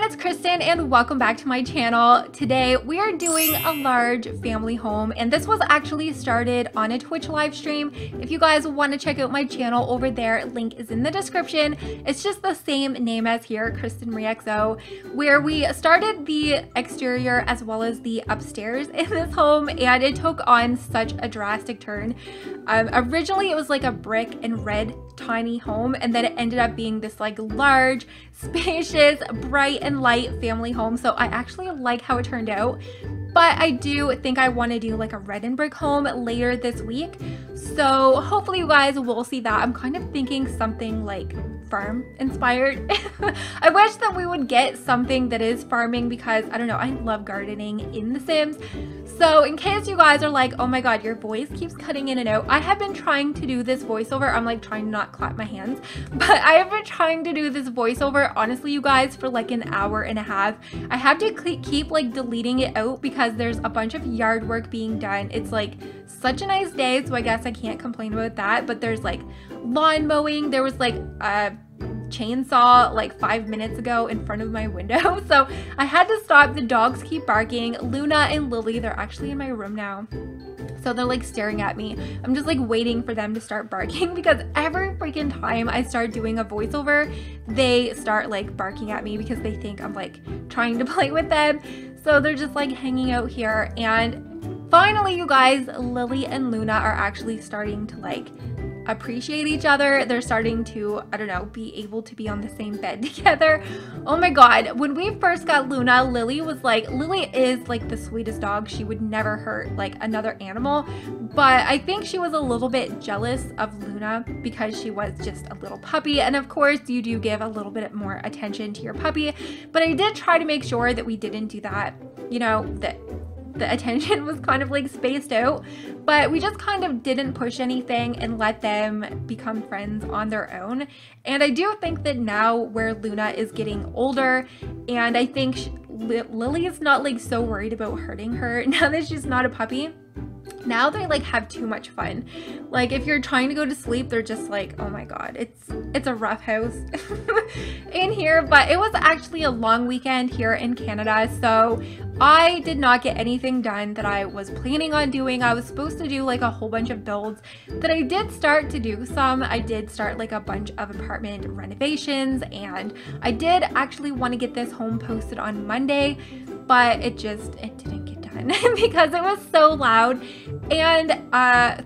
everyone, it's Kristen and welcome back to my channel. Today we are doing a large family home and this was actually started on a Twitch live stream. If you guys want to check out my channel over there, link is in the description. It's just the same name as here, KrystinMyrieXo, where we started the exterior as well as the upstairs in this home, and it took on such a drastic turn. Originally it was like a brick and red tiny home, and then it ended up being this like large, spacious, bright and light family home. So I actually like how it turned out, but I do think I want to do like a red and brick home later this week. So hopefully you guys will see that. I'm kind of thinking something like farm inspired. I wish that we would get something that is farming because I don't know, I love gardening in The Sims. So in case you guys are like, oh my god, your voice keeps cutting in and out, I have been trying to do this voiceover. I'm like trying to not clap my hands, but I have been trying to do this voiceover, honestly you guys, for like an hour and a half. I have to keep like deleting it out because there's a bunch of yard work being done. It's like such a nice day, so I guess I can't complain about that, but there's like lawn mowing. There was like a chainsaw like 5 minutes ago in front of my window, so I had to stop. The dogs keep barking. Luna and Lily, they're actually in my room now, so they're like staring at me. I'm just like waiting for them to start barking because every freaking time I start doing a voiceover, they start like barking at me because they think I'm like trying to play with them. So they're just like hanging out here, and finally you guys, Lily and Luna are actually starting to like appreciate each other. They're starting to, I don't know, be able to be on the same bed together. Oh my god, when we first got Luna, Lily is like the sweetest dog. She would never hurt like another animal, but I think she was a little bit jealous of Luna because she was just a little puppy, and of course you do give a little bit more attention to your puppy, but I did try to make sure that we didn't do that, you know, that the attention was kind of like spaced out, but we just kind of didn't push anything and let them become friends on their own. And I do think that now where Luna is getting older, and I think Lily is not like so worried about hurting her now that she's not a puppy. Now they like have too much fun. Like if you're trying to go to sleep, they're just like, oh my god, it's a rough house in here. But it was actually a long weekend here in Canada, so I did not get anything done that I was planning on doing. I was supposed to do like a whole bunch of builds that I did start to do some. I did start like a bunch of apartment renovations, and I did actually want to get this home posted on Monday, but it didn't get done because it was so loud. And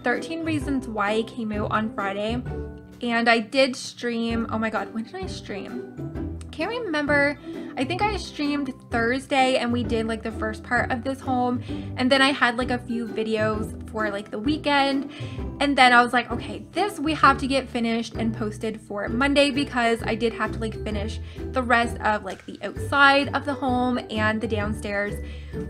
13 Reasons Why came out on Friday, and I did stream. Oh my god, when did I stream? Can't remember. I think I streamed Thursday and we did like the first part of this home, and then I had like a few videos for like the weekend, and then I was like, okay, this we have to get finished and posted for Monday because I did have to like finish the rest of like the outside of the home and the downstairs,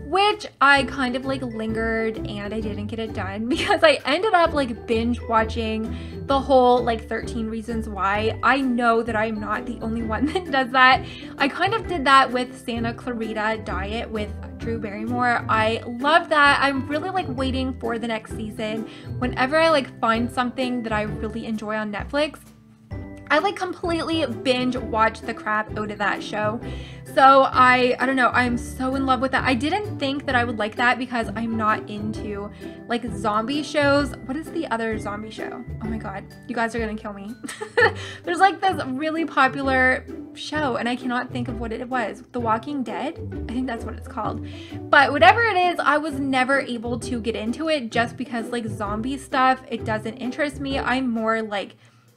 which I kind of like lingered and I didn't get it done because I ended up like binge watching the whole like 13 Reasons Why. I know that I'm not the only one that does that. I kind of did that with Santa Clarita Diet with Drew Barrymore. I love that. I'm really like waiting for the next season. Whenever I like find something that I really enjoy on Netflix, I like completely binge watch the crap out of that show. So I don't know, I'm so in love with that. I didn't think that I would like that because I'm not into like zombie shows. What is the other zombie show? Oh my god, you guys are gonna kill me. There's like this really popular show and I cannot think of what it was. The Walking Dead? I think that's what it's called. But whatever it is, I was never able to get into it just because like zombie stuff, it doesn't interest me. I'm more like,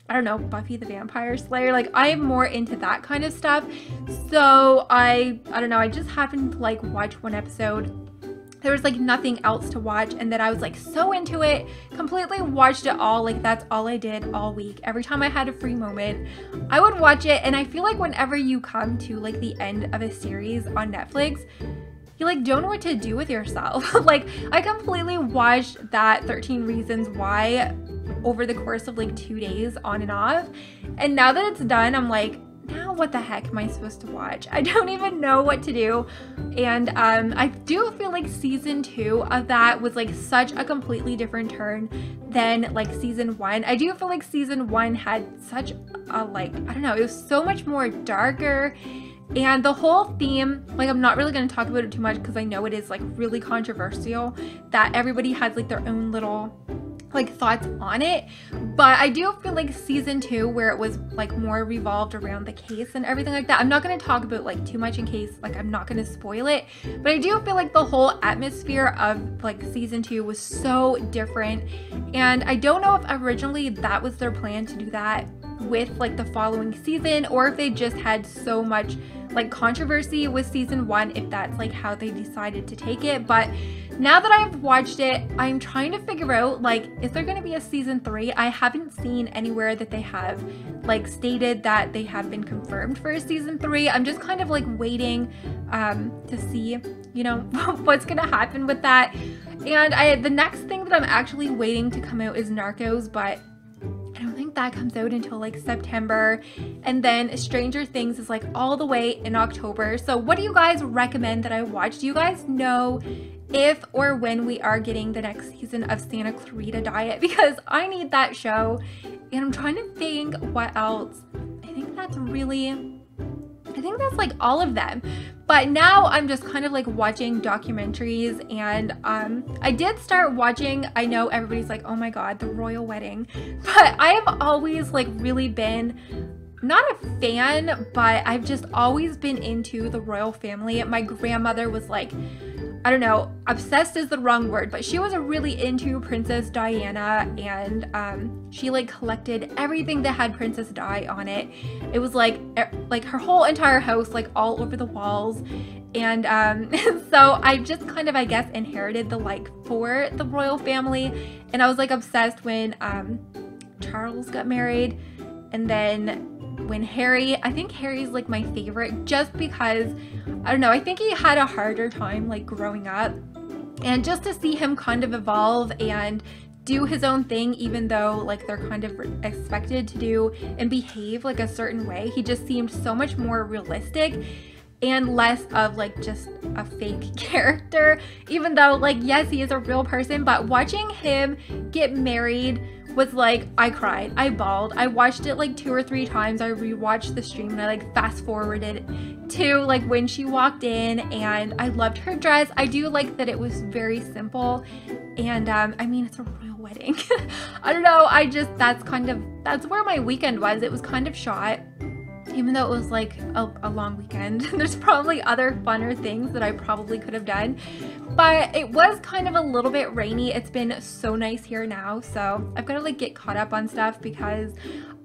I don't know, Buffy the Vampire Slayer. Like I'm more into that kind of stuff. So I don't know, I just happened to like watch one episode. There was like nothing else to watch, and then I was like so into it, completely watched it all. Like that's all I did all week. Every time I had a free moment, I would watch it. And I feel like whenever you come to like the end of a series on Netflix, you like don't know what to do with yourself. Like I completely watched that 13 Reasons Why over the course of like 2 days on and off, and now that it's done, I'm like, now what the heck am I supposed to watch? I don't even know what to do. And I do feel like season 2 of that was like such a completely different turn than like season 1. I do feel like season 1 had such a like, I don't know, it was so much more darker And the whole theme, like, I'm not really going to talk about it too much because I know it is like really controversial, that everybody has like their own little like thoughts on it. But I do feel like season 2, where it was like more revolved around the case and everything like that, I'm not going to talk about like too much in case like I'm not going to spoil it, but I do feel like the whole atmosphere of like season 2 was so different. And I don't know if originally that was their plan to do that with like the following season, or if they just had so much like controversy with season 1, if that's like how they decided to take it. But now that I've watched it, I'm trying to figure out, like, is there going to be a season 3? I haven't seen anywhere that they have like stated that they have been confirmed for a season 3. I'm just kind of like waiting to see, you know, what's going to happen with that. And the next thing that I'm actually waiting to come out is Narcos, but I don't think that comes out until like September. And then Stranger Things is like all the way in October. So what do you guys recommend that I watch? Do you guys know if or when we are getting the next season of Santa Clarita Diet? Because I need that show. And I'm trying to think what else. I think that's like all of them. But now I'm just kind of like watching documentaries, and I did start watching, I know everybody's like, oh my god, the royal wedding, but I have always like really been not a fan, but I've just always been into the royal family. My grandmother was like, I don't know, obsessed is the wrong word, but she was really into Princess Diana, and she like collected everything that had Princess Di on it. It was like her whole entire house, like all over the walls. And so I just kind of, I guess, inherited the like for the royal family, and I was like obsessed when Charles got married. And then when Harry, I think Harry's like my favorite, just because, I don't know, I think he had a harder time like growing up, and just to see him kind of evolve and do his own thing, even though like they're kind of expected to do and behave like a certain way, he just seemed so much more realistic and less of like just a fake character, even though like, yes, he is a real person. But watching him get married was like, I cried, I bawled. I watched it like 2 or 3 times. I rewatched the stream and I like fast forwarded to like when she walked in, and I loved her dress. I do like that it was very simple, and I mean, it's a royal wedding. I don't know, that's where my weekend was. It was kind of short, even though it was like a long weekend. There's probably other funner things that I probably could have done, but it was kind of a little bit rainy. It's been so nice here now, so I've got to like get caught up on stuff, because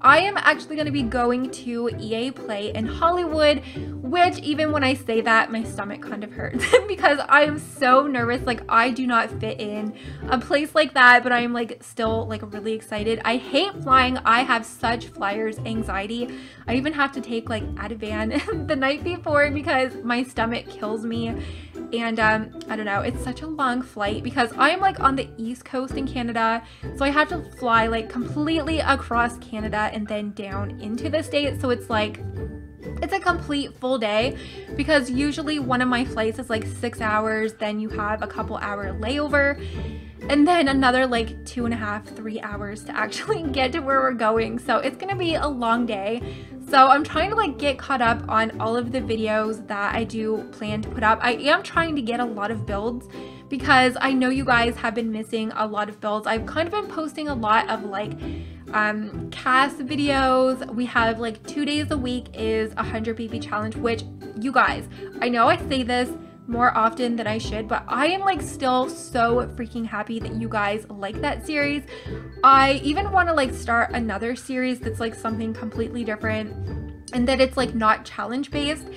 I am actually going to be going to EA Play in Hollywood, which even when I say that, my stomach kind of hurts because I am so nervous. Like, I do not fit in a place like that, but I am like still like really excited. I hate flying. I have such flyer's anxiety. I even have to take like Ativan the night before because my stomach kills me. And I don't know, it's such a long flight because I'm like on the East Coast in Canada, so I have to fly like completely across Canada and then down into the States. So it's like, it's a complete full day, because usually one of my flights is like 6 hours, then you have a couple hour layover, and then another like 2.5, 3 hours to actually get to where we're going. So it's gonna be a long day. So I'm trying to like get caught up on all of the videos that I do plan to put up. I am trying to get a lot of builds, because I know you guys have been missing a lot of builds. I've kind of been posting a lot of like cast videos. We have like 2 days a week is a 100 baby challenge, which, you guys, I know I say this more often than I should, but I am like still so freaking happy that you guys like that series. I even want to like start another series that's like something completely different, and that it's like not challenge based,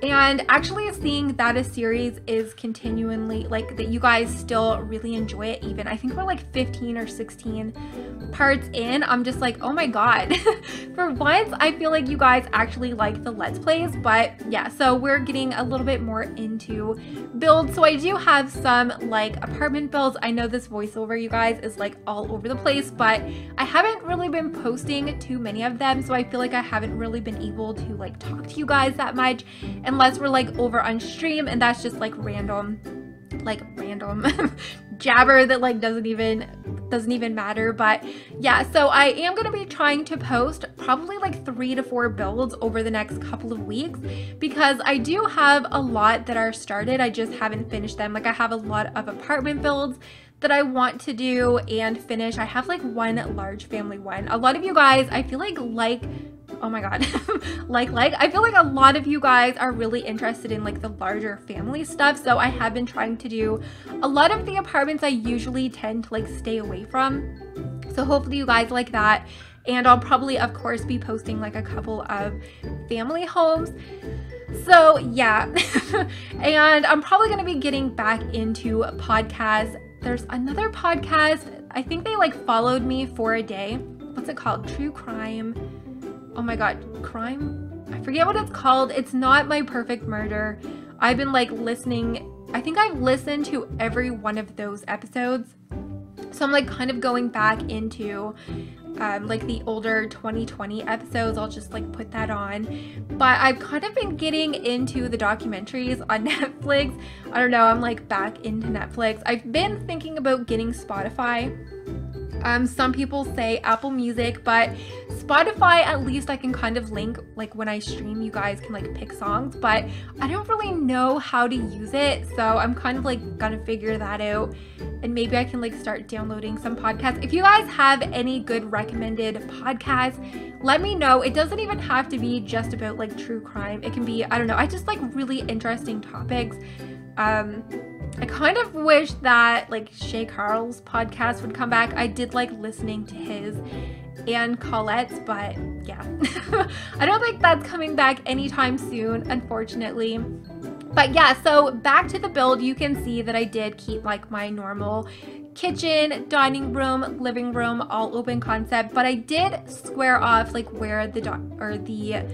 and actually seeing that a series is continually like that you guys still really enjoy it. Even I think we're like 15 or 16 parts in, I'm just like, oh my god. For once I feel like you guys actually like the Let's Plays. But yeah, so we're getting a little bit more into builds. So I do have some like apartment builds. I know this voiceover, you guys, is like all over the place, but I haven't really been posting too many of them, so I feel like I haven't really been able to like talk to you guys that much, unless we're like over on stream, and that's just like random jabber that like doesn't even matter. But yeah, so I am going to be trying to post probably like 3 to 4 builds over the next couple of weeks, because I do have a lot that are started. I just haven't finished them. Like I have a lot of apartment builds that I want to do and finish. I have like one large family one. A lot of you guys, I feel like oh my god, I feel like a lot of you guys are really interested in like the larger family stuff. So I have been trying to do a lot of the apartments I usually tend to like stay away from. So hopefully you guys like that. And I'll probably, of course, be posting like a couple of family homes. So yeah, and I'm probably going to be getting back into podcasts. There's another podcast. I think they like followed me for a day. What's it called? True crime. Oh my god, crime? I forget what it's called. It's not My Perfect Murder. I've been like listening. I think I've listened to every one of those episodes. So I'm like kind of going back into like the older 2020 episodes. I'll just like put that on. But I've kind of been getting into the documentaries on Netflix. I don't know, I'm like back into Netflix. I've been thinking about getting Spotify. Some people say Apple Music, but Spotify, at least I can kind of link, like when I stream, you guys can like pick songs, but I don't really know how to use it. So I'm kind of like gonna figure that out, and maybe I can like start downloading some podcasts. If you guys have any good recommended podcasts, let me know. It doesn't even have to be just about like true crime. It can be, I don't know, I just like really interesting topics. I kind of wish that like Shay Carl's podcast would come back. I did like listening to his and Colette's, but yeah, I don't think that's coming back anytime soon, unfortunately. But yeah, so back to the build, you can see that I did keep like my normal kitchen, dining room, living room, all open concept, but I did square off like where the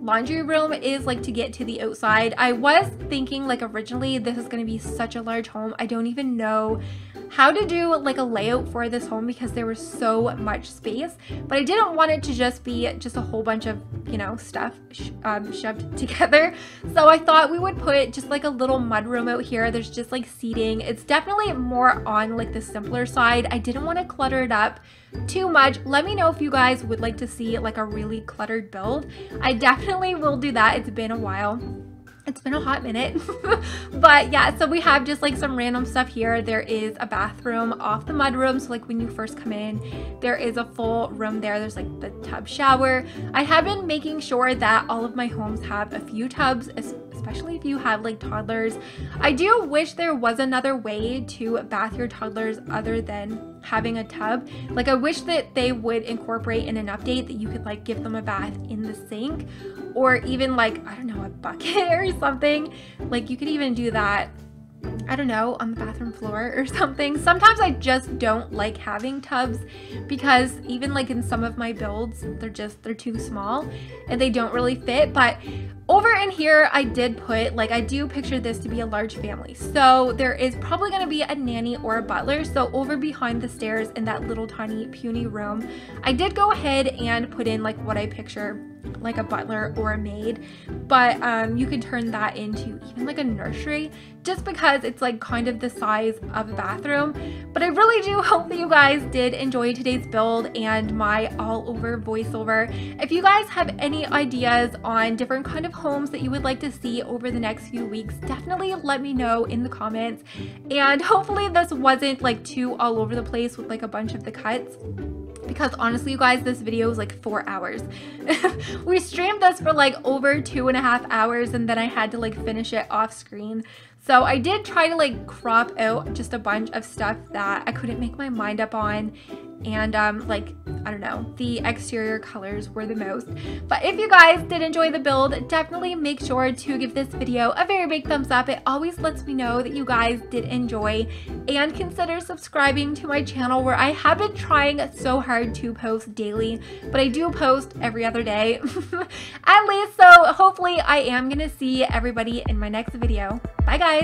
laundry room is like to get to the outside. I was thinking like originally this is going to be such a large home. I don't even know how to do like a layout for this home because there was so much space, but I didn't want it to just be just a whole bunch of, you know, stuff shoved together. So I thought we would put just like a little mudroom out here. There's just like seating. It's definitely more on like the simpler side. I didn't want to clutter it up too much. Let me know if you guys would like to see like a really cluttered build. I definitely will do that. It's been a while. It's been a hot minute. But yeah, so we have just like some random stuff here. There is a bathroom off the mudroom, so like when you first come in, there is a full room there. There's like the tub shower. I have been making sure that all of my homes have a few tubs, especially if you have like toddlers. I do wish there was another way to bath your toddlers other than having a tub. Like I wish that they would incorporate in an update that you could like give them a bath in the sink, or even like, I don't know, a bucket or something. Like you could even do that, I don't know, on the bathroom floor or something. Sometimes I just don't like having tubs because even like in some of my builds, they're too small and they don't really fit. But over in here, I did put, like, I do picture this to be a large family. So there is probably going to be a nanny or a butler. So over behind the stairs in that little tiny puny room, I did go ahead and put in like what I picture like a butler or a maid, but you can turn that into even like a nursery just because it's like kind of the size of a bathroom. But I really do hope that you guys did enjoy today's build and my all over voiceover. If you guys have any ideas on different kind of homes that you would like to see over the next few weeks, definitely let me know in the comments. And hopefully this wasn't like too all over the place with like a bunch of the cuts, because honestly you guys, this video was like 4 hours. We streamed this for like over 2.5 hours and then I had to like finish it off screen. So I did try to like crop out just a bunch of stuff that I couldn't make my mind up on, and like, I don't know, the exterior colors were the most. But if you guys did enjoy the build, definitely make sure to give this video a very big thumbs up. It always lets me know that you guys did enjoy, and consider subscribing to my channel where I have been trying so hard to post daily, but I do post every other day at least. So hopefully I am gonna see everybody in my next video. Bye guys.